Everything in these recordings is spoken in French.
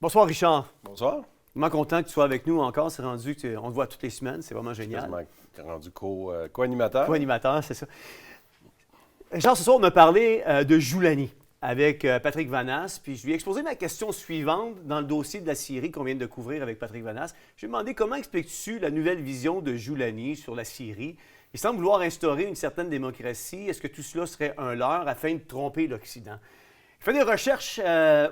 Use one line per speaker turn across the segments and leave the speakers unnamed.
Bonsoir, Richard.
Bonsoir.
Vraiment content que tu sois avec nous encore. C'est rendu qu'on te voit toutes les semaines. C'est vraiment génial.
Tu es rendu co-animateur.
Co-animateur, c'est ça. Richard, ce soir, on a parlé de Joulani avec Patrick Vanasse. Puis je lui ai exposé ma question suivante dans le dossier de la Syrie qu'on vient de couvrir avec Patrick Vanasse. Je lui ai demandé comment expliques-tu la nouvelle vision de Joulani sur la Syrie. Il semble vouloir instaurer une certaine démocratie. Est-ce que tout cela serait un leurre afin de tromper l'Occident? Je fais des recherches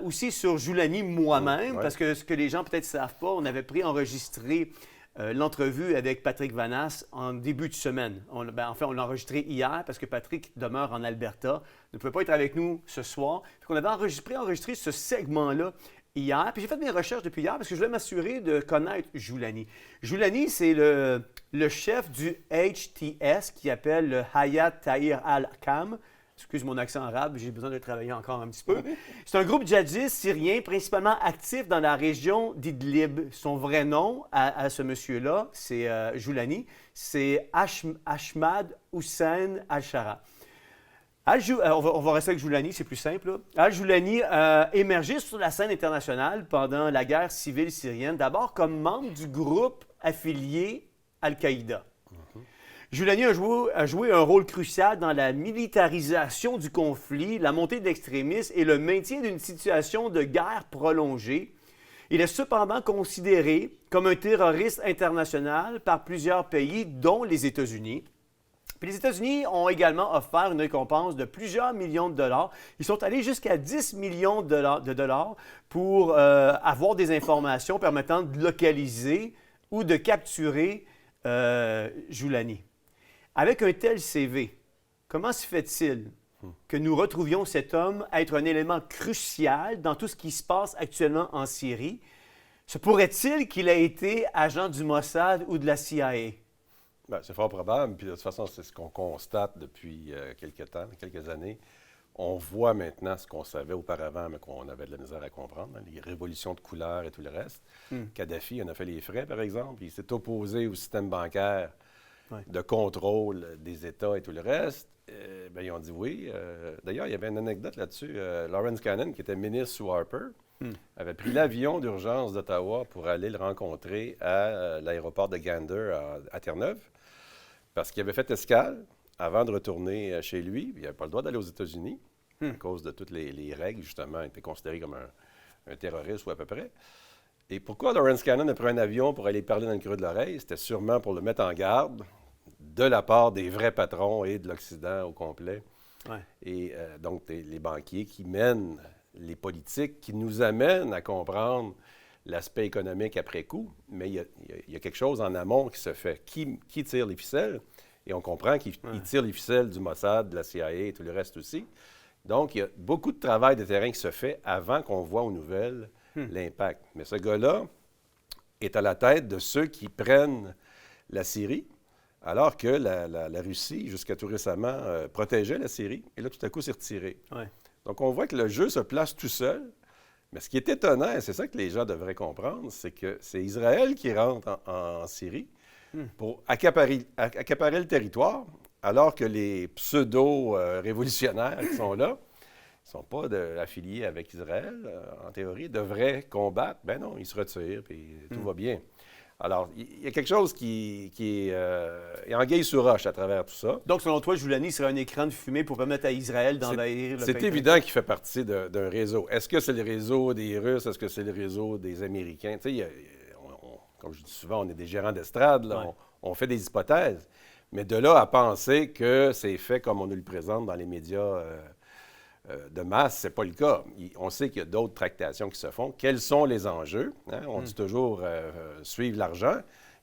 aussi sur Joulani moi-même, parce que ce que les gens peut-être ne savent pas, on avait enregistré l'entrevue avec Patrick Vanasse en début de semaine. On l'a enregistré hier parce que Patrick demeure en Alberta, ne pouvait pas être avec nous ce soir. On avait enregistré ce segment-là hier. Puis j'ai fait mes recherches depuis hier parce que je voulais m'assurer de connaître Joulani. Joulani, c'est le chef du HTS qui appelle le Hayat Tahrir al-Sham. Excuse mon accent arabe, j'ai besoin de travailler encore un petit peu. C'est un groupe djihadiste syrien principalement actif dans la région d'Idlib. Son vrai nom à ce monsieur-là, c'est Joulani, c'est Ahmad Hussein al-Shara. On va rester avec Joulani, c'est plus simple. Al-Joulani a émergé sur la scène internationale pendant la guerre civile syrienne, d'abord comme membre du groupe affilié Al-Qaïda. Joulani a joué un rôle crucial dans la militarisation du conflit, la montée de l'extrémisme et le maintien d'une situation de guerre prolongée. Il est cependant considéré comme un terroriste international par plusieurs pays, dont les États-Unis. Puis les États-Unis ont également offert une récompense de plusieurs millions de dollars. Ils sont allés jusqu'à 10 millions de dollars pour avoir des informations permettant de localiser ou de capturer Joulani. Avec un tel CV, comment se fait-il que nous retrouvions cet homme être un élément crucial dans tout ce qui se passe actuellement en Syrie? Se pourrait-il qu'il ait été agent du Mossad ou de la CIA?
Bien, c'est fort probable. Puis de toute façon, c'est ce qu'on constate depuis quelques années. On voit maintenant ce qu'on savait auparavant, mais qu'on avait de la misère à comprendre, les révolutions de couleurs et tout le reste. Kadhafi en a fait les frais, par exemple. Il s'est opposé au système bancaire de contrôle des États et tout le reste. Ils ont dit oui. D'ailleurs, il y avait une anecdote là-dessus. Lawrence Cannon, qui était ministre sous Harper, avait pris l'avion d'urgence d'Ottawa pour aller le rencontrer à l'aéroport de Gander à Terre-Neuve, parce qu'il avait fait escale avant de retourner chez lui. Il n'avait pas le droit d'aller aux États-Unis à cause de toutes les règles, justement. Il était considéré comme un terroriste ou à peu près. Et pourquoi Lawrence Cannon a pris un avion pour aller parler dans le creux de l'oreille? C'était sûrement pour le mettre en garde de la part des vrais patrons et de l'Occident au complet. Ouais. Et donc, les banquiers qui mènent les politiques, qui nous amènent à comprendre l'aspect économique après coup. Mais il y a quelque chose en amont qui se fait. Qui tire les ficelles? Et on comprend qu'il tire les ficelles du Mossad, de la CIA et tout le reste aussi. Donc, il y a beaucoup de travail de terrain qui se fait avant qu'on voit aux nouvelles l'impact. Mais ce gars-là est à la tête de ceux qui prennent la Syrie, alors que la Russie, jusqu'à tout récemment, protégeait la Syrie. Et là, tout à coup, s'est retiré. Ouais. Donc, on voit que le jeu se place tout seul. Mais ce qui est étonnant, et c'est ça que les gens devraient comprendre, c'est que c'est Israël qui rentre en Syrie pour accaparer le territoire, alors que les pseudo-révolutionnaires qui sont là, ils ne sont pas affiliés avec Israël, en théorie, devraient combattre. Ben non, ils se retirent, puis tout va bien. Alors, il y a quelque chose qui est anguille sur roche à travers tout ça.
Donc, selon toi, Joulani serait un écran de fumée pour permettre à Israël d'envahir le pays?
C'est évident qu'il fait partie d'un réseau. Est-ce que c'est le réseau des Russes? Est-ce que c'est le réseau des Américains? Tu sais, comme je dis souvent, on est des gérants d'estrade, là, on fait des hypothèses. Mais de là à penser que c'est fait comme on nous le présente dans les médias de masse, c'est pas le cas. On sait qu'il y a d'autres tractations qui se font. Quels sont les enjeux? On dit toujours suivre l'argent,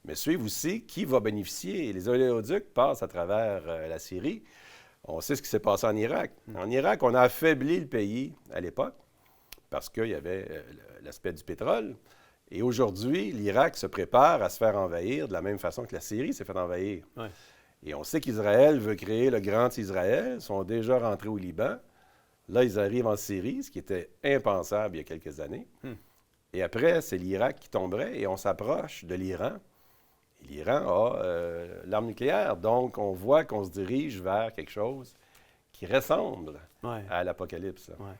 mais suivre aussi qui va bénéficier. Les oléoducs passent à travers la Syrie. On sait ce qui s'est passé en Irak. En Irak, on a affaibli le pays à l'époque parce qu'il y avait l'aspect du pétrole. Et aujourd'hui, l'Irak se prépare à se faire envahir de la même façon que la Syrie s'est fait envahir. Ouais. Et on sait qu'Israël veut créer le Grand Israël. Ils sont déjà rentrés au Liban. Là, ils arrivent en Syrie, ce qui était impensable il y a quelques années. Et après, c'est l'Irak qui tomberait et on s'approche de l'Iran. Et l'Iran a l'arme nucléaire. Donc, on voit qu'on se dirige vers quelque chose qui ressemble à l'apocalypse.
Ouais.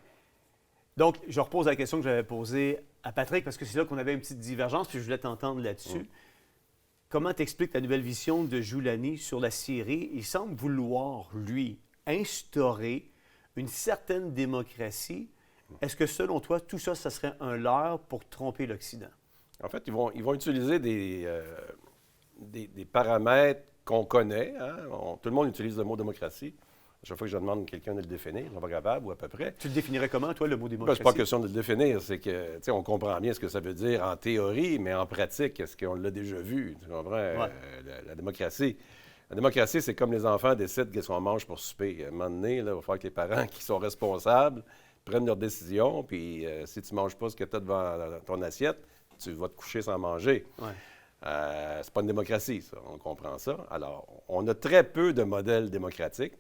Donc, je repose la question que j'avais posée à Patrick, parce que c'est là qu'on avait une petite divergence, puis je voulais t'entendre là-dessus. Comment t'expliques ta nouvelle vision de Giuliani sur la Syrie? Il semble vouloir, lui, instaurer une certaine démocratie. Est-ce que, selon toi, tout ça, ça serait un leurre pour tromper l'Occident?
En fait, ils vont utiliser des paramètres qu'on connaît. Hein? Tout le monde utilise le mot démocratie. À chaque fois que je demande à quelqu'un de le définir, ils sont pas capables ou à peu près.
Tu le définirais comment, toi, le mot démocratie?
C'est pas question de le définir, c'est que, tu sais, on comprend bien ce que ça veut dire en théorie, mais en pratique, est-ce qu'on l'a déjà vu? Tu comprends?
Ouais.
La démocratie. La démocratie, c'est comme les enfants décident qu'est-ce qu'on mange pour souper. À un moment donné, là, il va falloir que les parents qui sont responsables prennent leurs décisions, puis si tu ne manges pas ce que tu as devant ton assiette, tu vas te coucher sans manger.
Ouais.
C'est pas une démocratie, ça. On comprend ça. Alors, on a très peu de modèles démocratiques.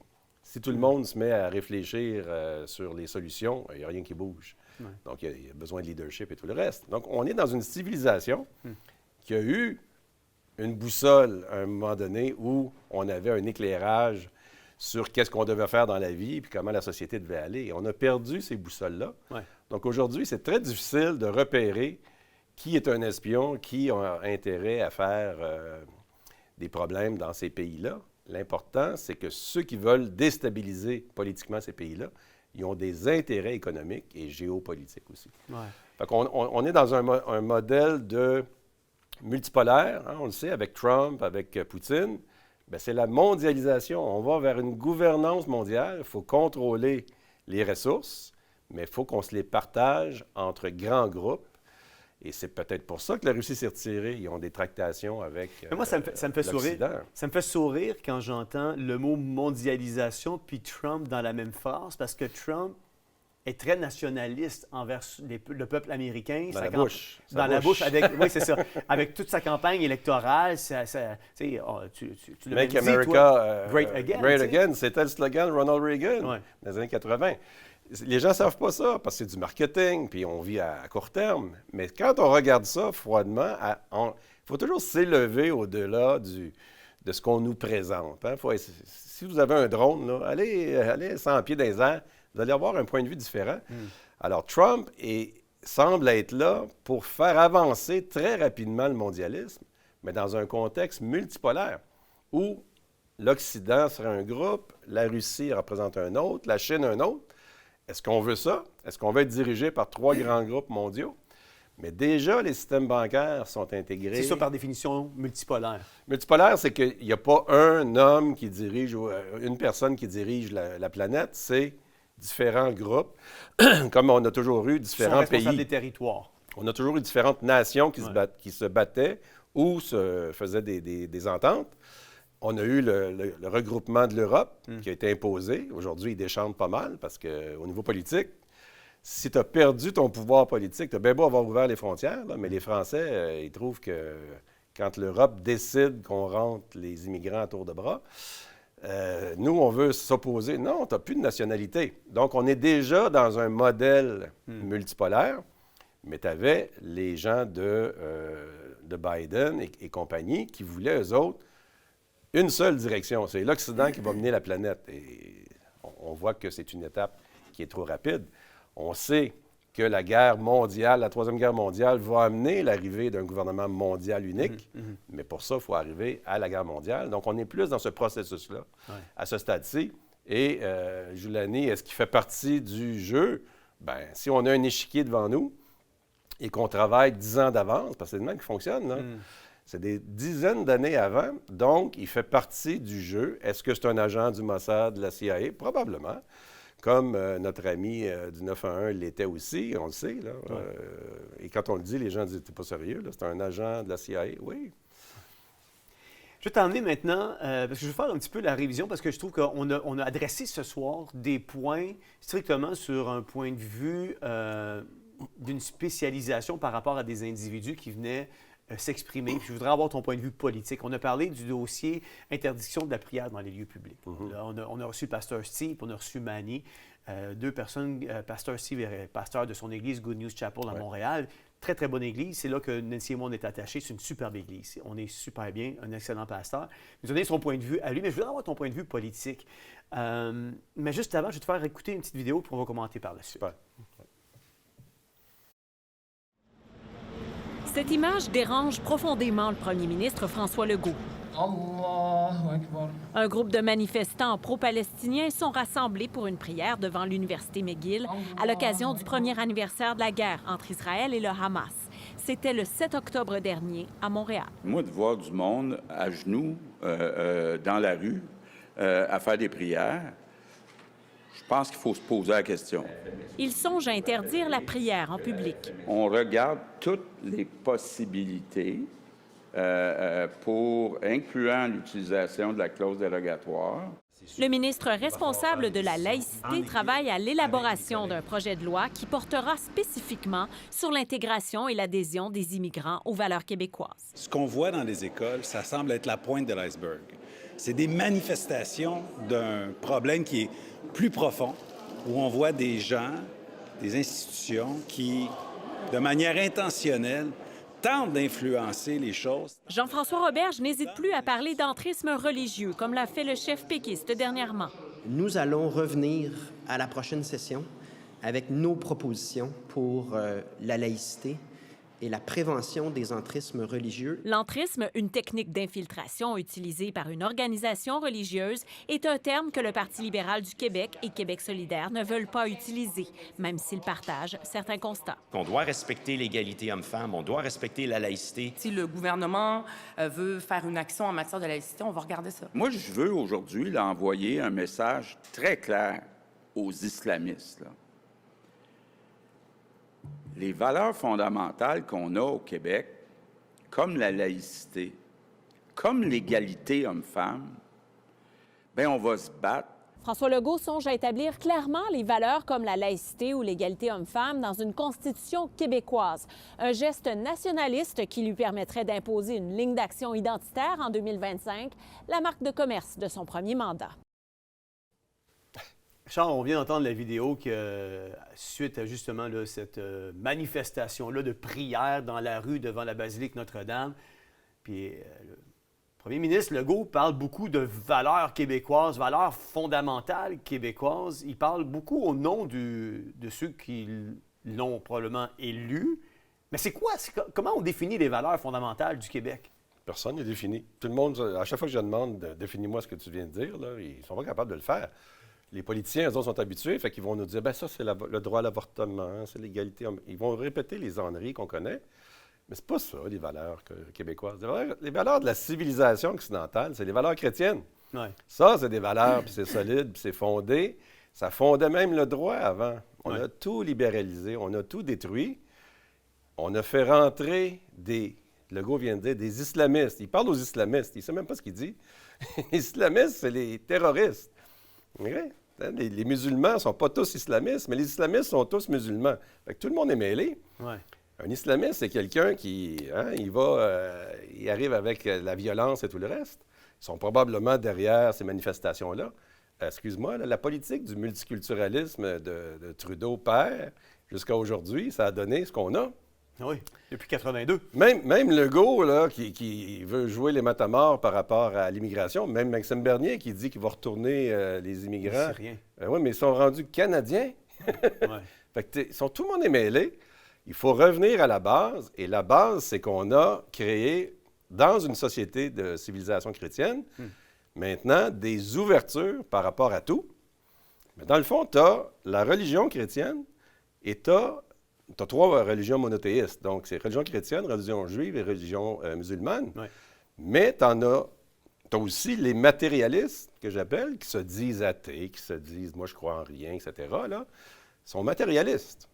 Si tout le monde se met à réfléchir sur les solutions, il n'y a rien qui bouge.
Ouais.
Donc, il y a besoin de leadership et tout le reste. Donc, on est dans une civilisation qui a eu une boussole à un moment donné où on avait un éclairage sur qu'est-ce qu'on devait faire dans la vie et puis comment la société devait aller. Et on a perdu ces boussoles-là.
Ouais.
Donc, aujourd'hui, c'est très difficile de repérer qui est un espion, qui a intérêt à faire des problèmes dans ces pays-là. L'important, c'est que ceux qui veulent déstabiliser politiquement ces pays-là, ils ont des intérêts économiques et géopolitiques aussi.
Ouais.
Fait qu'on on est dans un modèle de multipolaire, hein, on le sait, avec Trump, avec Poutine. Bien, c'est la mondialisation. On va vers une gouvernance mondiale. Il faut contrôler les ressources, mais il faut qu'on se les partage entre grands groupes. Et c'est peut-être pour ça que la Russie s'est retirée. Ils ont des tractations avec
Mais moi, ça me fait sourire.
l'Occident.
Ça me fait sourire quand j'entends le mot mondialisation puis Trump dans la même phrase, parce que Trump est très nationaliste envers le peuple américain.
Dans la bouche.
Dans la bouche, oui, c'est ça. Avec toute sa campagne électorale, tu l'as
Make
même dit,
America
toi, Great Again.
Great Again, c'était le slogan de Ronald Reagan
Ouais.
dans les années 80. Les gens ne savent pas ça parce que c'est du marketing, puis on vit à court terme. Mais quand on regarde ça froidement, il faut toujours s'élever au-delà de ce qu'on nous présente. Hein. Si vous avez un drone, là, allez 100 pieds dans les airs, vous allez avoir un point de vue différent. Alors, Trump semble être là pour faire avancer très rapidement le mondialisme, mais dans un contexte multipolaire où l'Occident serait un groupe, la Russie représente un autre, la Chine un autre. Est-ce qu'on veut ça? Est-ce qu'on veut être dirigé par 3 grands groupes mondiaux? Mais déjà, les systèmes bancaires sont intégrés.
C'est ça par définition multipolaire.
Multipolaire, c'est qu'il n'y a pas un homme qui dirige, ou une personne qui dirige la planète, c'est différents groupes, comme on a toujours eu différents pays.
Des territoires.
On a toujours eu différentes nations qui se battaient ou se faisaient des ententes. On a eu le regroupement de l'Europe qui a été imposé. Aujourd'hui, il déchante pas mal parce qu'au niveau politique, si tu as perdu ton pouvoir politique, tu as bien beau avoir ouvert les frontières, là, mais les Français, ils trouvent que quand l'Europe décide qu'on rentre les immigrants à tour de bras, nous, on veut s'opposer. Non, tu n'as plus de nationalité. Donc, on est déjà dans un modèle multipolaire, mais tu avais les gens de Biden et compagnie qui voulaient, eux autres, une seule direction. C'est l'Occident qui va mener la planète. Et on voit que c'est une étape qui est trop rapide. On sait que la guerre mondiale, la Troisième Guerre mondiale, va amener l'arrivée d'un gouvernement mondial unique. Mais pour ça, il faut arriver à la guerre mondiale. Donc, on est plus dans ce processus-là, à ce stade-ci. Et Giuliani, est-ce qu'il fait partie du jeu? Bien, si on a un échiquier devant nous et qu'on travaille 10 ans d'avance, parce que c'est le même qui fonctionne, là, c'est des dizaines d'années avant, donc il fait partie du jeu. Est-ce que c'est un agent du Mossad, de la CIA? Probablement. Comme notre ami du 911 l'était aussi, on le sait. Là. Et quand on le dit, les gens disent « t'es pas sérieux, là, c'est un agent de la CIA ». Oui.
Je vais t'emmener maintenant, parce que je vais faire un petit peu la révision, parce que je trouve qu'on a adressé ce soir des points strictement sur un point de vue d'une spécialisation par rapport à des individus qui venaient s'exprimer. Puis je voudrais avoir ton point de vue politique. On a parlé du dossier interdiction de la prière dans les lieux publics. Là, on a reçu le pasteur Steve, on a reçu Manny, 2 personnes, pasteur Steve est pasteur de son église Good News Chapel à Montréal. Très, très bonne église. C'est là que Nancy et moi, on est attachés. C'est une superbe église. On est super bien, un excellent pasteur. Il nous a donné son point de vue à lui, mais je voudrais avoir ton point de vue politique. Mais juste avant, je vais te faire écouter une petite vidéo, puis on va commenter par la suite.
Super.
Cette image dérange profondément le premier ministre François Legault.
Allahu Akbar.
Un groupe de manifestants pro-palestiniens sont rassemblés pour une prière devant l'université McGill à l'occasion du premier anniversaire de la guerre entre Israël et le Hamas. C'était le 7 octobre dernier à Montréal.
Moi, de voir du monde à genoux dans la rue à faire des prières, je pense qu'il faut se poser la question.
Ils songent à interdire la prière en public.
On regarde toutes les possibilités pour incluant l'utilisation de la clause dérogatoire.
Le ministre responsable de la laïcité travaille à l'élaboration d'un projet de loi qui portera spécifiquement sur l'intégration et l'adhésion des immigrants aux valeurs québécoises.
Ce qu'on voit dans les écoles, ça semble être la pointe de l'iceberg. C'est des manifestations d'un problème qui est plus profond, où on voit des gens, des institutions qui, de manière intentionnelle, tentent d'influencer les choses.
Jean-François Roberge n'hésite plus à parler d'entrisme religieux, comme l'a fait le chef péquiste dernièrement.
Nous allons revenir à la prochaine session avec nos propositions pour la laïcité et la prévention des entrismes religieux.
L'entrisme, une technique d'infiltration utilisée par une organisation religieuse, est un terme que le Parti libéral du Québec et Québec solidaire ne veulent pas utiliser, même s'ils partagent certains constats.
On doit respecter l'égalité homme-femme, on doit respecter la laïcité.
Si le gouvernement veut faire une action en matière de laïcité, on va regarder ça.
Moi, je veux aujourd'hui là, envoyer un message très clair aux islamistes. Là. Les valeurs fondamentales qu'on a au Québec, comme la laïcité, comme l'égalité homme-femme, bien, on va se battre.
François Legault songe à établir clairement les valeurs comme la laïcité ou l'égalité homme-femme dans une constitution québécoise. Un geste nationaliste qui lui permettrait d'imposer une ligne d'action identitaire en 2025, la marque de commerce de son premier mandat.
Charles, on vient d'entendre la vidéo que, suite à justement là, cette manifestation-là de prière dans la rue devant la basilique Notre-Dame. Puis le premier ministre Legault parle beaucoup de valeurs québécoises, valeurs fondamentales québécoises. Il parle beaucoup au nom de ceux qui l'ont probablement élu. Mais c'est quoi? Comment on définit les valeurs fondamentales du Québec?
Personne n'est défini. Tout le monde, à chaque fois que je demande définis-moi ce que tu viens de dire, là, ils ne sont pas capables de le faire. Les politiciens, eux autres, sont habitués, fait qu'ils vont nous dire, bien ça, c'est le droit à l'avortement, c'est l'égalité. Ils vont répéter les âneries qu'on connaît, mais c'est pas ça, les valeurs québécoises. Les valeurs de la civilisation occidentale, c'est les valeurs chrétiennes.
Ouais.
Ça, c'est des valeurs, puis c'est solide, puis c'est fondé. Ça fondait même le droit avant. On a tout libéralisé, on a tout détruit. On a fait rentrer Legault vient de dire, des islamistes. Il parle aux islamistes, il ne sait même pas ce qu'il dit. Les islamistes, c'est les terroristes. Okay? Les musulmans ne sont pas tous islamistes, mais les islamistes sont tous musulmans. Fait que tout le monde est mêlé.
Ouais.
Un islamiste, c'est quelqu'un qui il arrive avec la violence et tout le reste. Ils sont probablement derrière ces manifestations-là. Excuse-moi, la politique du multiculturalisme de Trudeau père, jusqu'à aujourd'hui, ça a donné ce qu'on a.
Oui, depuis 82.
Même Legault, là, qui veut jouer les matamores par rapport à l'immigration, même Maxime Bernier qui dit qu'il va retourner les immigrants.
C'est rien.
Oui, mais ils sont rendus canadiens.
Ouais.
Fait que tout le monde est mêlé. Il faut revenir à la base. Et la base, c'est qu'on a créé, dans une société de civilisation chrétienne, maintenant, des ouvertures par rapport à tout. Mais dans le fond, tu as la religion chrétienne et tu as trois religions monothéistes. Donc, c'est religion chrétienne, religion juive et religion musulmane. Ouais. Mais tu as aussi les matérialistes, que j'appelle, qui se disent athées, qui se disent « moi, je crois en rien », etc. Là, sont matérialistes.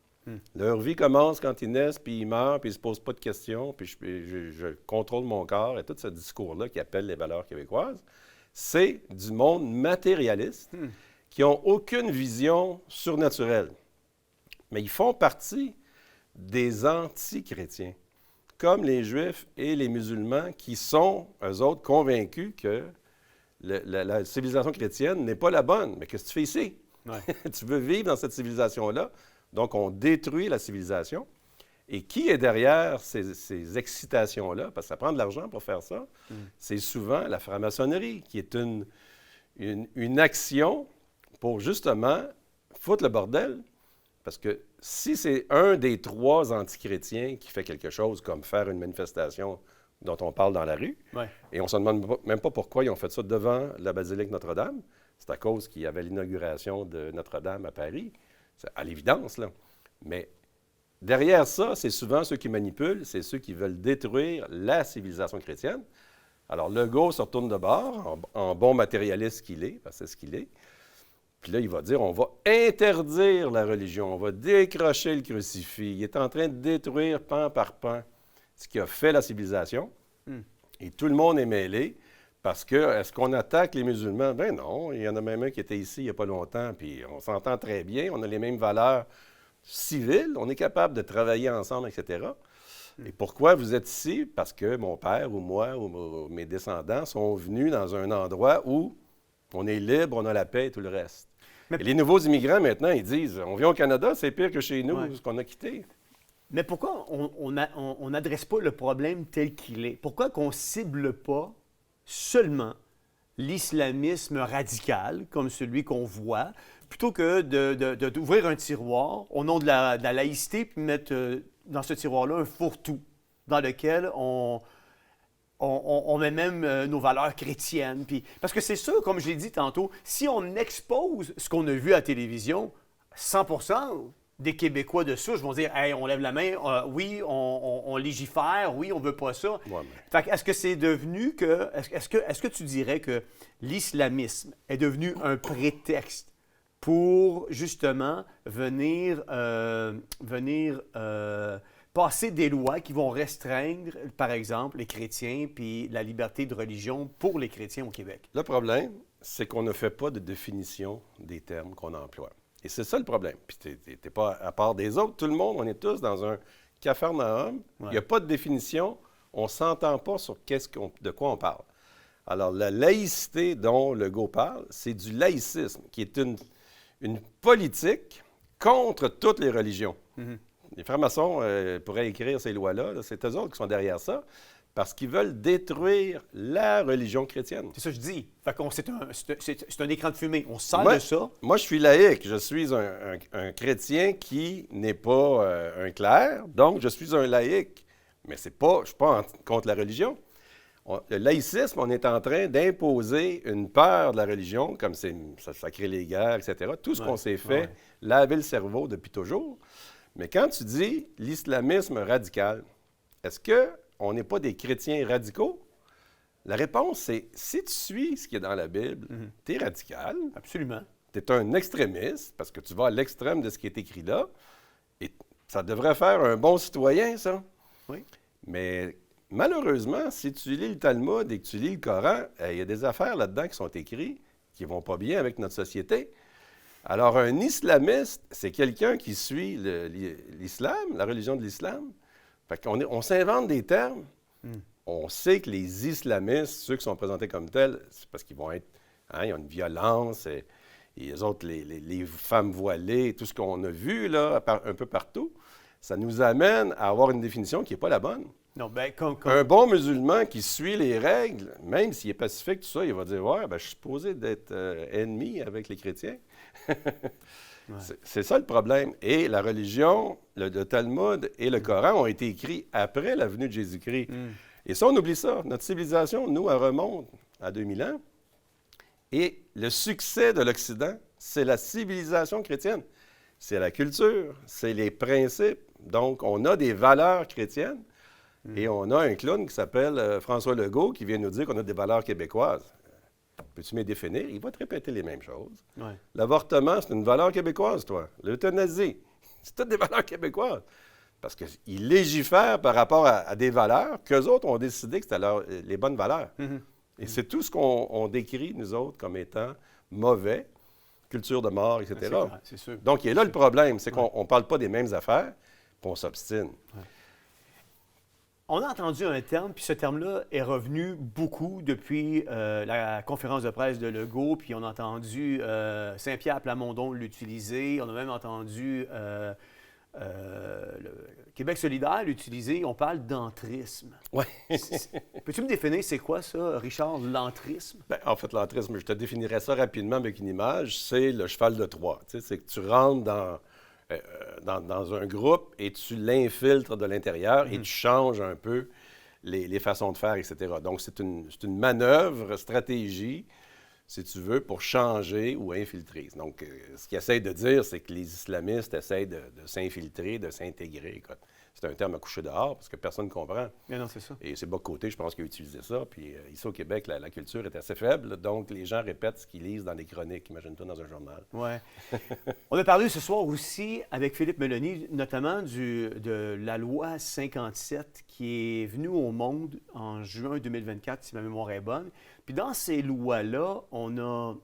Leur vie commence quand ils naissent, puis ils meurent, puis ils ne se posent pas de questions, puis je contrôle mon corps, et tout ce discours-là qui appelle les valeurs québécoises, c'est du monde matérialiste qui n'ont aucune vision surnaturelle. Mais ils font partie des anti-chrétiens, comme les Juifs et les musulmans qui sont, eux autres, convaincus que la civilisation chrétienne n'est pas la bonne. Mais qu'est-ce que tu fais ici? Ouais. Tu veux vivre dans cette civilisation-là, donc on détruit la civilisation. Et qui est derrière ces excitations-là? Parce que ça prend de l'argent pour faire ça. C'est souvent la franc-maçonnerie, qui est une action pour justement foutre le bordel. Parce que si c'est un des 3 antichrétiens qui fait quelque chose comme faire une manifestation dont on parle dans la rue,
Ouais.
et on ne se demande même pas pourquoi ils ont fait ça devant la basilique Notre-Dame, c'est à cause qu'il y avait l'inauguration de Notre-Dame à Paris, c'est à l'évidence, là. Mais derrière ça, c'est souvent ceux qui manipulent, c'est ceux qui veulent détruire la civilisation chrétienne. Alors, Legault se retourne de bord, en bon matérialiste qu'il est, parce que c'est ce qu'il est. Puis là, il va dire, on va interdire la religion, on va décrocher le crucifix. Il est en train de détruire pan par pan ce qui a fait la civilisation. Et tout le monde est mêlé parce que, est-ce qu'on attaque les musulmans? Ben non, il y en a même un qui était ici il n'y a pas longtemps, puis on s'entend très bien, on a les mêmes valeurs civiles, on est capable de travailler ensemble, etc. Et pourquoi vous êtes ici? Parce que mon père ou moi ou mes descendants sont venus dans un endroit où on est libre, on a la paix et tout le reste. Et les nouveaux immigrants, maintenant, ils disent, on vient au Canada, c'est pire que chez nous, ce qu'on a quitté.
Mais pourquoi on n'adresse pas le problème tel qu'il est? Pourquoi qu'on ne cible pas seulement l'islamisme radical, comme celui qu'on voit, plutôt que d'ouvrir un tiroir au nom de la laïcité, puis mettre dans ce tiroir-là un fourre-tout dans lequel on met même nos valeurs chrétiennes. Puis, parce que c'est sûr, comme je l'ai dit tantôt, si on expose ce qu'on a vu à la télévision, 100% des Québécois de souche vont dire « Hey, on lève la main, oui, on légifère, oui, on veut pas ça.
Ouais, »
Fait que est-ce que c'est devenu que... Est-ce que tu dirais que l'islamisme est devenu un prétexte pour, justement, venir passer des lois qui vont restreindre, par exemple, les chrétiens puis la liberté de religion pour les chrétiens au Québec?
Le problème, c'est qu'on ne fait pas de définition des termes qu'on emploie. Et c'est ça le problème. Puis t'es pas à part des autres. Tout le monde, on est tous dans un capharnaüm. Il n'y a pas de définition. On ne s'entend pas sur de quoi on parle. Alors, la laïcité dont Legault parle, c'est du laïcisme, qui est une politique contre toutes les religions. Les francs-maçons pourraient écrire ces lois-là. C'est eux autres qui sont derrière ça, parce qu'ils veulent détruire la religion chrétienne.
C'est ça que je dis. Fait qu'on, c'est un écran de fumée. On sert de ça.
Moi, je suis laïque. Je suis un chrétien qui n'est pas un clerc, donc je suis un laïque. Mais je ne suis pas contre la religion. Le laïcisme, on est en train d'imposer une peur de la religion, comme ça crée les guerres, etc. Tout ce qu'on s'est fait, laver le cerveau depuis toujours. Mais quand tu dis l'islamisme radical, est-ce qu'on n'est pas des chrétiens radicaux? La réponse, c'est si tu suis ce qui est dans la Bible, tu es radical.
Absolument.
Tu es un extrémiste, parce que tu vas à l'extrême de ce qui est écrit là. Et ça devrait faire un bon citoyen, ça.
Oui.
Mais malheureusement, si tu lis le Talmud et que tu lis le Coran, il y a des affaires là-dedans qui sont écrites qui ne vont pas bien avec notre société. Alors, un islamiste, c'est quelqu'un qui suit l'islam, la religion de l'islam. Fait qu'on on s'invente des termes. On sait que les islamistes, ceux qui sont présentés comme tels, c'est parce qu'ils vont être... ils ont une violence, et les autres, les femmes voilées, tout ce qu'on a vu là, un peu partout, ça nous amène à avoir une définition qui n'est pas la bonne.
Non, ben,
Un bon musulman qui suit les règles, même s'il est pacifique, tout ça, il va dire « Ouais, ben, je suis supposé d'être ennemi avec les chrétiens. » C'est ça le problème. Et la religion, le Talmud et le Coran ont été écrits après la venue de Jésus-Christ. Et ça, on oublie ça. Notre civilisation, nous, elle remonte à 2000 ans. Et le succès de l'Occident, c'est la civilisation chrétienne. C'est la culture, c'est les principes. Donc, on a des valeurs chrétiennes. Et on a un clown qui s'appelle François Legault qui vient nous dire qu'on a des valeurs québécoises. Peux-tu me définir? Il va te répéter les mêmes choses.
Ouais.
L'avortement, c'est une valeur québécoise, toi. L'euthanasie, c'est toutes des valeurs québécoises. Parce qu'ils légifèrent par rapport à des valeurs qu'eux autres ont décidé que c'était les bonnes valeurs. Et c'est tout ce qu'on décrit, nous autres, comme étant mauvais, culture de mort, etc.
C'est sûr.
Donc, il est là le problème, c'est qu'on ne parle pas des mêmes affaires, puis on s'obstine.
On a entendu un terme, puis ce terme-là est revenu beaucoup depuis la conférence de presse de Legault, puis on a entendu Saint-Pierre Plamondon l'utiliser, on a même entendu le Québec solidaire l'utiliser, on parle d'entrisme.
Oui.
Peux-tu me définir c'est quoi ça, Richard, l'entrisme?
Bien, en fait, l'entrisme, je te définirais ça rapidement avec une image, c'est le cheval de Troie. Tu sais, c'est que tu rentres dans dans un groupe et tu l'infiltres de l'intérieur et tu changes un peu les façons de faire, etc. Donc, c'est une manœuvre, stratégie, si tu veux, pour changer ou infiltrer. Donc, ce qu'ils essayent de dire, c'est que les islamistes essayent de s'infiltrer, de s'intégrer. Écoute, c'est un terme à coucher dehors parce que personne ne comprend.
Mais non, c'est ça.
Et c'est Bock-Côté, je pense, qui a utilisé ça. Puis ici au Québec, la culture est assez faible. Donc, les gens répètent ce qu'ils lisent dans les chroniques. Imagine-toi dans un journal.
Oui. On a parlé ce soir aussi avec Philippe Meloni, notamment de la loi 57 qui est venue au monde en juin 2024, si ma mémoire est bonne. Puis dans ces lois-là, on a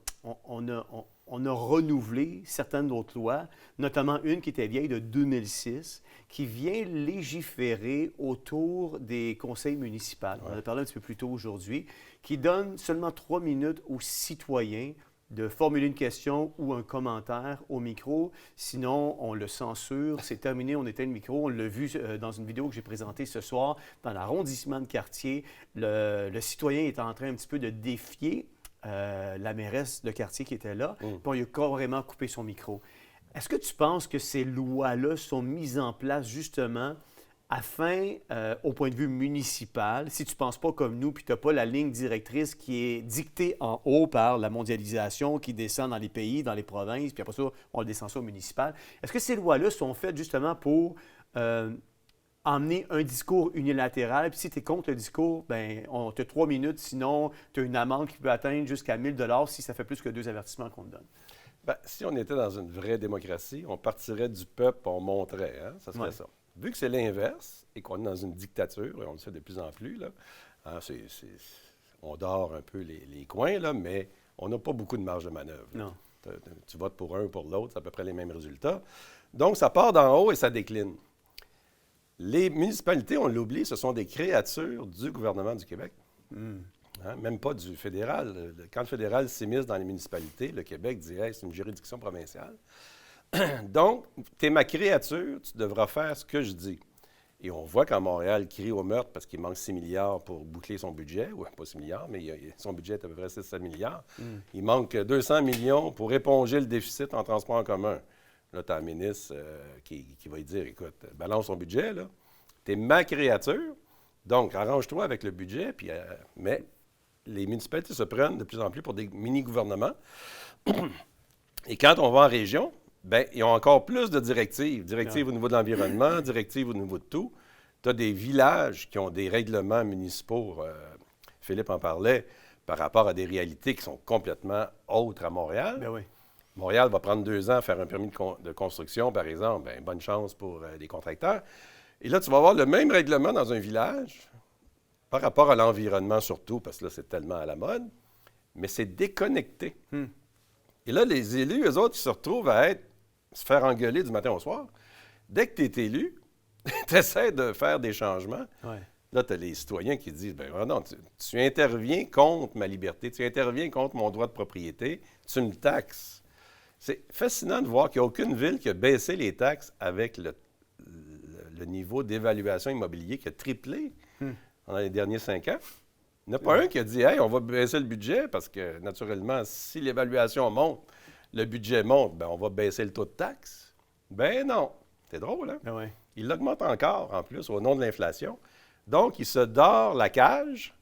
renouvelé certaines d'autres lois, notamment une qui était vieille de 2006, qui vient légiférer autour des conseils municipaux. Ouais. On en a parlé un petit peu plus tôt aujourd'hui, qui donne seulement 3 minutes aux citoyens de formuler une question ou un commentaire au micro. Sinon, on le censure. C'est terminé, on éteint le micro. On l'a vu dans une vidéo que j'ai présentée ce soir dans l'arrondissement de Quartier. Le citoyen est en train un petit peu de défier la mairesse de quartier qui était là, puis on lui a carrément coupé son micro. Est-ce que tu penses que ces lois-là sont mises en place justement afin, au point de vue municipal, si tu ne penses pas comme nous, puis tu n'as pas la ligne directrice qui est dictée en haut par la mondialisation, qui descend dans les pays, dans les provinces, puis après ça, on le descend ça au municipal, est-ce que ces lois-là sont faites justement pour emmener un discours unilatéral, puis si tu es contre le discours, bien, tu as 3 minutes, sinon tu as une amende qui peut atteindre jusqu'à 1 000 $ si ça fait plus que 2 avertissements qu'on te donne?
Bien, si on était dans une vraie démocratie, on partirait du peuple, on montrait, hein? Ça serait ça. Vu que c'est l'inverse et qu'on est dans une dictature, et on le sait de plus en plus, là, hein, on dort un peu les coins, là, mais on n'a pas beaucoup de marge de manœuvre.
Non.
Tu votes pour un ou pour l'autre, c'est à peu près les mêmes résultats. Donc, ça part d'en haut et ça décline. Les municipalités, on l'oublie, ce sont des créatures du gouvernement du Québec. Hein, même pas du fédéral. Quand le fédéral s'immisce dans les municipalités, le Québec dit hey, c'est une juridiction provinciale. Donc, tu es ma créature, tu devras faire ce que je dis. Et on voit qu'en Montréal crie au meurtre parce qu'il manque 6 milliards pour boucler son budget. Oui, pas 6 milliards, mais son budget est à peu près 6-7 milliards. Il manque 200 millions pour éponger le déficit en transport en commun. Là, tu as un ministre qui va lui dire, écoute, balance ton budget, là. Tu es ma créature, donc arrange-toi avec le budget. Puis, mais les municipalités se prennent de plus en plus pour des mini-gouvernements. Et quand on va en région, bien, ils ont encore plus de directives. Directives au niveau de l'environnement, directives au niveau de tout. Tu as des villages qui ont des règlements municipaux, Philippe en parlait, par rapport à des réalités qui sont complètement autres à Montréal.
Bien oui.
Montréal va prendre 2 ans à faire un permis de construction, par exemple. Bien, bonne chance pour les contracteurs. Et là, tu vas avoir le même règlement dans un village, par rapport à l'environnement surtout, parce que là, c'est tellement à la mode, mais c'est déconnecté. Et là, les élus, eux autres, ils se retrouvent à se faire engueuler du matin au soir. Dès que tu es élu, tu essaies de faire des changements. Ouais. Là, tu as les citoyens qui disent, bien non, tu interviens contre ma liberté, tu interviens contre mon droit de propriété, tu me taxes. C'est fascinant de voir qu'il n'y a aucune ville qui a baissé les taxes avec le niveau d'évaluation immobilier qui a triplé dans les derniers 5 ans. Il n'y en a pas un qui a dit « Hey, on va baisser le budget parce que, naturellement, si l'évaluation monte, le budget monte, bien, on va baisser le taux de taxe. » Ben non. C'est drôle, hein?
Ben ouais.
Il l'augmente encore, en plus, au nom de l'inflation. Donc, il se dore la cage.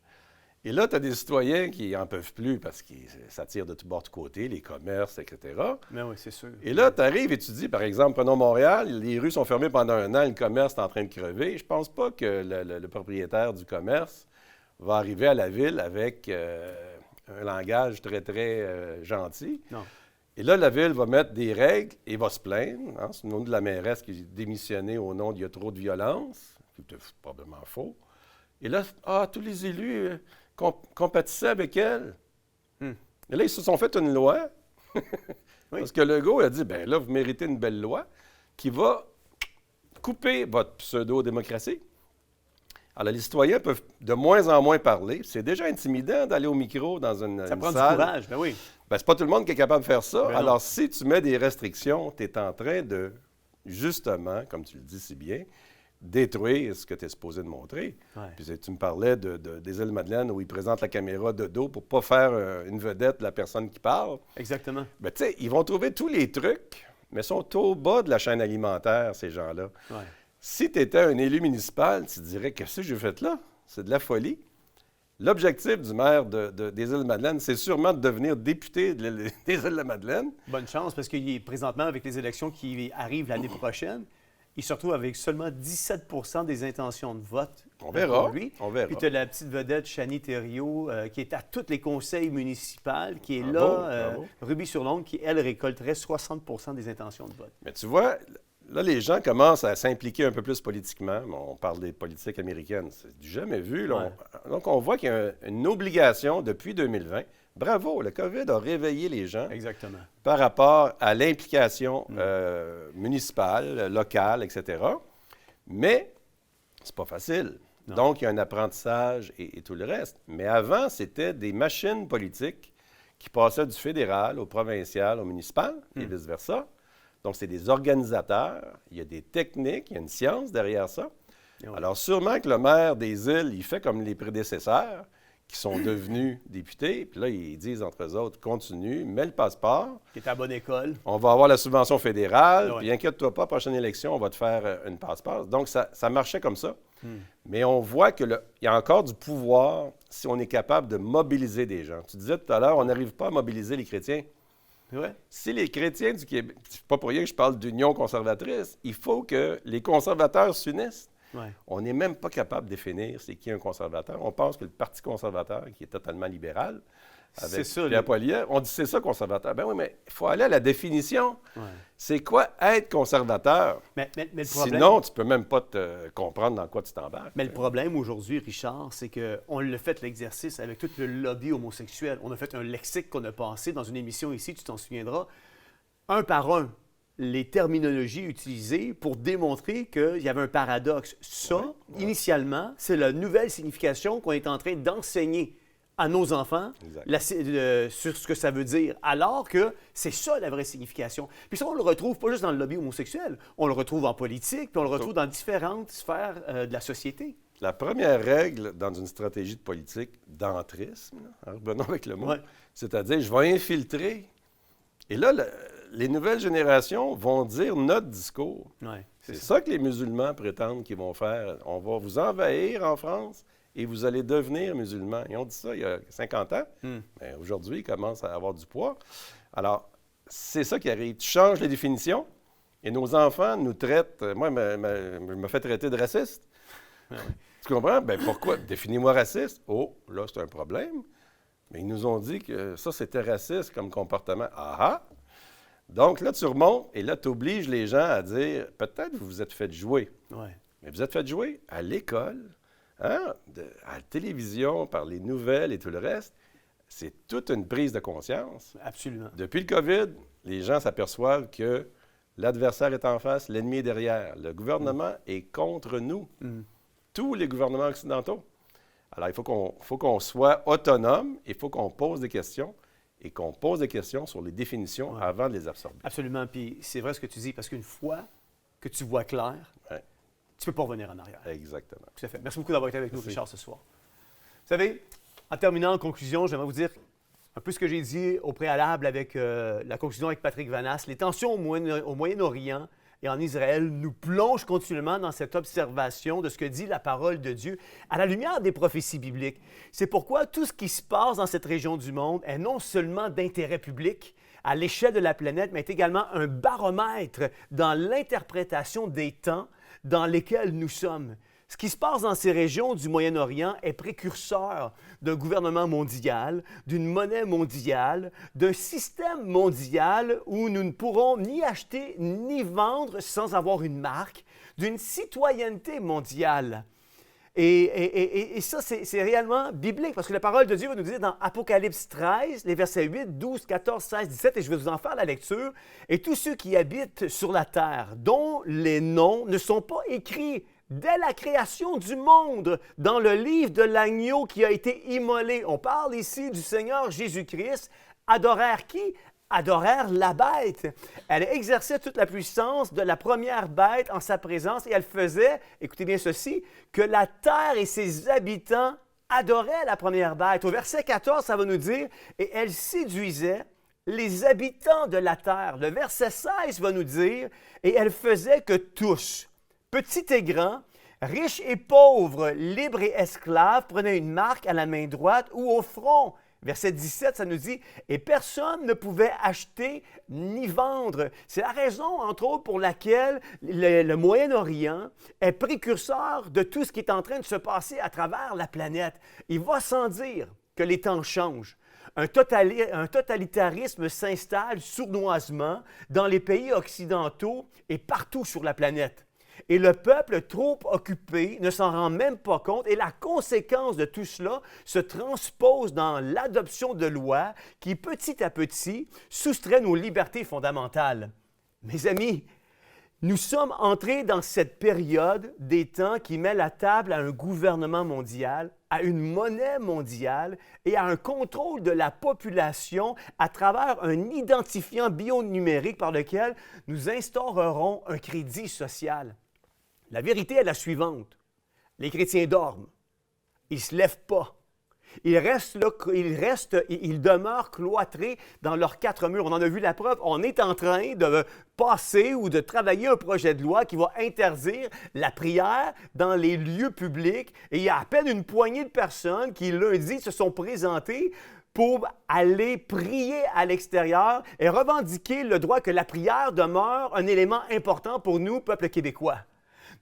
Et là, tu as des citoyens qui n'en peuvent plus parce que ça tire de tous bords de côté, les commerces, etc.
Ben oui, c'est sûr.
Et là, tu arrives et tu dis, par exemple, prenons Montréal, les rues sont fermées pendant 1 an, le commerce est en train de crever. Je pense pas que le propriétaire du commerce va arriver à la ville avec un langage très, très gentil. Non. Et là, la ville va mettre des règles et va se plaindre. Hein? C'est le nom de la mairesse qui a démissionné au nom d'il y a trop de violence, qui est probablement faux. Et là, tous les élus compatissaient avec elle. Et là, ils se sont fait une loi, parce que Legault a dit, bien là, vous méritez une belle loi qui va couper votre pseudo-démocratie. Alors, les citoyens peuvent de moins en moins parler. C'est déjà intimidant d'aller au micro dans une salle.
Ça prend du courage, ben oui.
Ben, c'est pas tout le monde qui est capable de faire ça.
Ben
alors, si tu mets des restrictions, tu es en train de, justement, comme tu le dis si bien, détruire ce que tu es supposé de montrer. Ouais. Puis tu me parlais des Îles-Madeleine où ils présentent la caméra de dos pour pas faire une vedette de la personne qui parle.
Exactement.
Ben, tu sais, ils vont trouver tous les trucs mais sont au bas de la chaîne alimentaire, ces gens-là.
Ouais.
Si tu étais un élu municipal, tu te dirais, qu'est-ce que j'ai fait là? C'est de la folie. L'objectif du maire des Îles-de-Madeleine, c'est sûrement de devenir député des Îles-de-Madeleine.
Bonne chance, parce qu'il est présentement, avec les élections qui arrivent l'année prochaine, il se retrouve avec seulement 17 des intentions de vote.
On verra,
pour lui.
on verra.
Puis tu as la petite vedette Chanie Thériault, qui est à tous les conseils municipaux, qui est
Bravo,
là,
bravo.
rubis sur l'ongle, qui, elle, récolterait 60 des intentions de vote.
Mais tu vois, là, les gens commencent à s'impliquer un peu plus politiquement. On parle des politiques américaines. C'est du jamais vu. Là.
Ouais.
Donc, on voit qu'il y a une obligation depuis 2020. Bravo, le COVID a réveillé les gens
Exactement.
par rapport à l'implication municipale, locale, etc. Mais c'est pas facile.
Non.
Donc, il y a un apprentissage et tout le reste. Mais avant, c'était des machines politiques qui passaient du fédéral au provincial, au municipal et vice-versa. Donc, c'est des organisateurs, il y a des techniques, il y a une science derrière ça.
Et ouais.
Alors, sûrement que le maire des îles, il fait comme les prédécesseurs qui sont devenus députés. Puis là, ils disent entre eux autres, continue, mets le passeport.
Qui est à bonne école.
On va avoir la subvention fédérale,
Ouais.
puis inquiète-toi pas, prochaine élection, on va te faire une passe-passe. Donc, ça marchait comme ça. Mais on voit qu'il y a encore du pouvoir si on est capable de mobiliser des gens. Tu disais tout à l'heure, on n'arrive pas à mobiliser les chrétiens.
Ouais.
Si les chrétiens du Québec, c'est pas pour rien que je parle d'union conservatrice, il faut que les conservateurs s'unissent.
Ouais.
On n'est même pas capable de définir c'est qui un conservateur. On pense que le Parti conservateur, qui est totalement libéral, avec
C'est ça,
Pierre Poilievre, on dit c'est ça conservateur. Ben oui, mais il faut aller à la définition.
Ouais.
C'est quoi être conservateur?
Mais le problème...
Sinon, tu peux même pas te comprendre dans quoi tu t'embarques.
Mais le problème aujourd'hui, Richard, c'est qu'on l'a fait l'exercice avec tout le lobby homosexuel. On a fait un lexique qu'on a passé dans une émission ici, tu t'en souviendras, un par un, les terminologies utilisées pour démontrer qu'il y avait un paradoxe. Ça, initialement, c'est la nouvelle signification qu'on est en train d'enseigner à nos enfants sur ce que ça veut dire, alors que c'est ça la vraie signification. Puis ça, on le retrouve pas juste dans le lobby homosexuel, on le retrouve en politique, puis on le retrouve dans différentes sphères de la société.
La première règle dans une stratégie de politique d'entrisme, là, revenons avec le mot,
Ouais.
c'est-à-dire je vais infiltrer. Et là, les nouvelles générations vont dire notre discours.
Ouais,
c'est ça que les musulmans prétendent qu'ils vont faire. On va vous envahir en France et vous allez devenir musulmans. Ils ont dit ça il y a 50 ans. Mais aujourd'hui, ils commencent à avoir du poids. Alors, c'est ça qui arrive. Tu changes les définitions et nos enfants nous traitent... Moi, je me fais traiter de raciste. Tu comprends? Bien, pourquoi? Définis-moi raciste. Oh, là, c'est un problème. Mais ils nous ont dit que ça, c'était raciste comme comportement. Ah ah! Donc là, tu remontes et là, tu obliges les gens à dire, peut-être vous vous êtes fait jouer.
Ouais.
Mais vous êtes fait jouer à l'école, à la télévision, par les nouvelles et tout le reste. C'est toute une prise de conscience.
Absolument.
Depuis le COVID, les gens s'aperçoivent que l'adversaire est en face, l'ennemi est derrière. Le gouvernement est contre nous. Tous les gouvernements occidentaux. Alors, il faut qu'on soit autonome, il faut qu'on pose des questions et qu'on pose des questions sur les définitions avant de les absorber.
Absolument. Puis c'est vrai ce que tu dis, parce qu'une fois que tu vois clair, tu ne peux pas revenir en arrière.
Exactement.
Tout à fait. Merci beaucoup d'avoir été avec nous,
Merci.
Richard, ce soir. Vous savez, en terminant, en conclusion, j'aimerais vous dire un peu ce que j'ai dit au préalable avec la conclusion avec Patrick Vanasse. Les tensions au Moyen-Orient et en Israël nous plongent continuellement dans cette observation de ce que dit la parole de Dieu à la lumière des prophéties bibliques. C'est pourquoi tout ce qui se passe dans cette région du monde est non seulement d'intérêt public à l'échelle de la planète, mais est également un baromètre dans l'interprétation des temps dans lesquels nous sommes. Ce qui se passe dans ces régions du Moyen-Orient est précurseur d'un gouvernement mondial, d'une monnaie mondiale, d'un système mondial où nous ne pourrons ni acheter ni vendre sans avoir une marque, d'une citoyenneté mondiale. Et ça, c'est réellement biblique, parce que la parole de Dieu va nous dire dans Apocalypse 13, les versets 8, 12, 14, 16, 17, et je vais vous en faire la lecture, « Et tous ceux qui habitent sur la terre, dont les noms ne sont pas écrits dès la création du monde, dans le livre de l'agneau qui a été immolé. » On parle ici du Seigneur Jésus-Christ. Adorèrent qui? Adorèrent la bête. Elle exerçait toute la puissance de la première bête en sa présence et elle faisait, écoutez bien ceci, que la terre et ses habitants adoraient la première bête. Au verset 14, ça va nous dire, « Et elle séduisait les habitants de la terre. Le verset 16 va nous dire, et elle faisait que tous, petits et grands, riches et pauvres, libres et esclaves, prenaient une marque à la main droite ou au front. Verset 17, ça nous dit, et personne ne pouvait acheter ni vendre. C'est la raison, entre autres, pour laquelle le Moyen-Orient est précurseur de tout ce qui est en train de se passer à travers la planète. Il va sans dire que les temps changent. Un totalitarisme s'installe sournoisement dans les pays occidentaux et partout sur la planète. Et le peuple trop occupé ne s'en rend même pas compte et la conséquence de tout cela se transpose dans l'adoption de lois qui, petit à petit, soustraient nos libertés fondamentales. Mes amis, nous sommes entrés dans cette période des temps qui met la table à un gouvernement mondial, à une monnaie mondiale et à un contrôle de la population à travers un identifiant bionumérique par lequel nous instaurerons un crédit social. La vérité est la suivante. Les chrétiens dorment. Ils ne se lèvent pas. Ils demeurent cloîtrés dans leurs quatre murs. On en a vu la preuve. On est en train de passer ou de travailler un projet de loi qui va interdire la prière dans les lieux publics. Et il y a à peine une poignée de personnes qui, lundi, se sont présentées pour aller prier à l'extérieur et revendiquer le droit que la prière demeure un élément important pour nous, peuple québécois.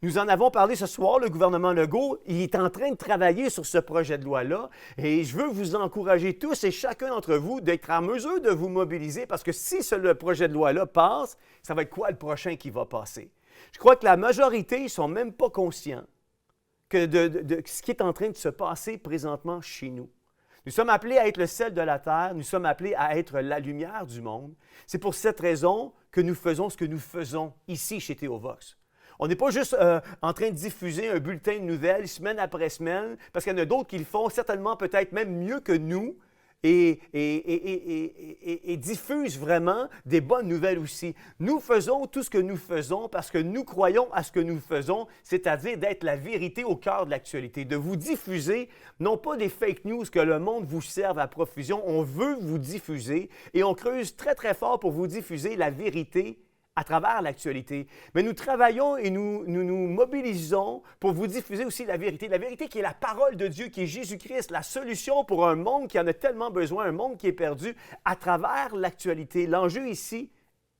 Nous en avons parlé ce soir, le gouvernement Legault, il est en train de travailler sur ce projet de loi-là et je veux vous encourager tous et chacun d'entre vous d'être en mesure de vous mobiliser parce que si ce projet de loi-là passe, ça va être quoi le prochain qui va passer? Je crois que la majorité, ils ne sont même pas conscients que de ce qui est en train de se passer présentement chez nous. Nous sommes appelés à être le sel de la terre, nous sommes appelés à être la lumière du monde. C'est pour cette raison que nous faisons ce que nous faisons ici chez Théovox. On n'est pas juste en train de diffuser un bulletin de nouvelles semaine après semaine, parce qu'il y en a d'autres qui le font certainement peut-être même mieux que nous et diffusent vraiment des bonnes nouvelles aussi. Nous faisons tout ce que nous faisons parce que nous croyons à ce que nous faisons, c'est-à-dire d'être la vérité au cœur de l'actualité, de vous diffuser non pas des fake news que le monde vous serve à profusion, on veut vous diffuser et on creuse très très fort pour vous diffuser la vérité à travers l'actualité. Mais nous travaillons et nous mobilisons pour vous diffuser aussi la vérité qui est la parole de Dieu, qui est Jésus-Christ, la solution pour un monde qui en a tellement besoin, un monde qui est perdu à travers l'actualité. L'enjeu ici,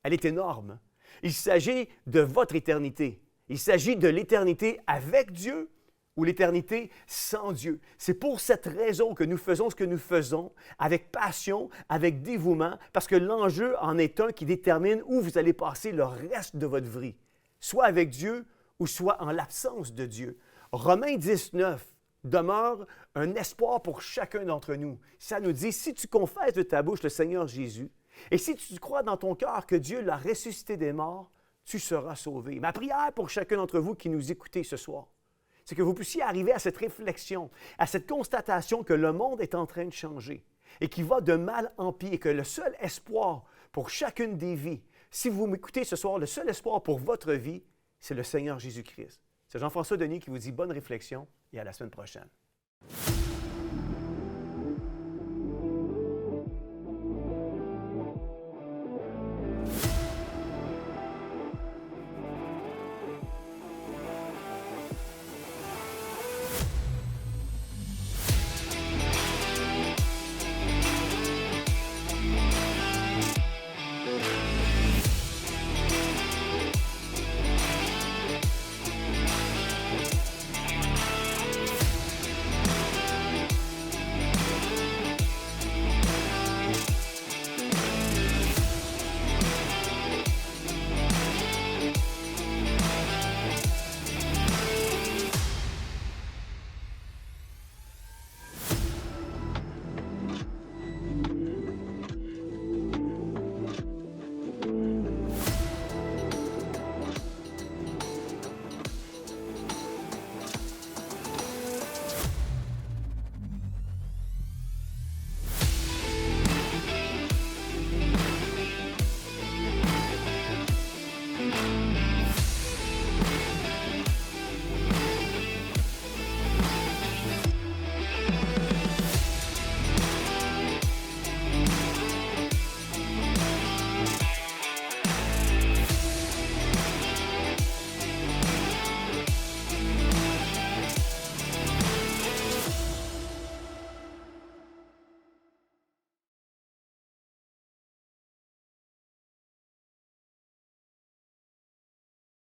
elle est énorme. Il s'agit de votre éternité. Il s'agit de l'éternité avec Dieu ou l'éternité sans Dieu. C'est pour cette raison que nous faisons ce que nous faisons avec passion, avec dévouement, parce que l'enjeu en est un qui détermine où vous allez passer le reste de votre vie, soit avec Dieu ou soit en l'absence de Dieu. Romains 19 demeure un espoir pour chacun d'entre nous. Ça nous dit, si tu confesses de ta bouche le Seigneur Jésus, et si tu crois dans ton cœur que Dieu l'a ressuscité des morts, tu seras sauvé. Ma prière pour chacun d'entre vous qui nous écoutez ce soir, c'est que vous puissiez arriver à cette réflexion, à cette constatation que le monde est en train de changer et qu'il va de mal en pis et que le seul espoir pour chacune des vies, si vous m'écoutez ce soir, le seul espoir pour votre vie, c'est le Seigneur Jésus-Christ. C'est Jean-François Denis qui vous dit bonne réflexion et à la semaine prochaine.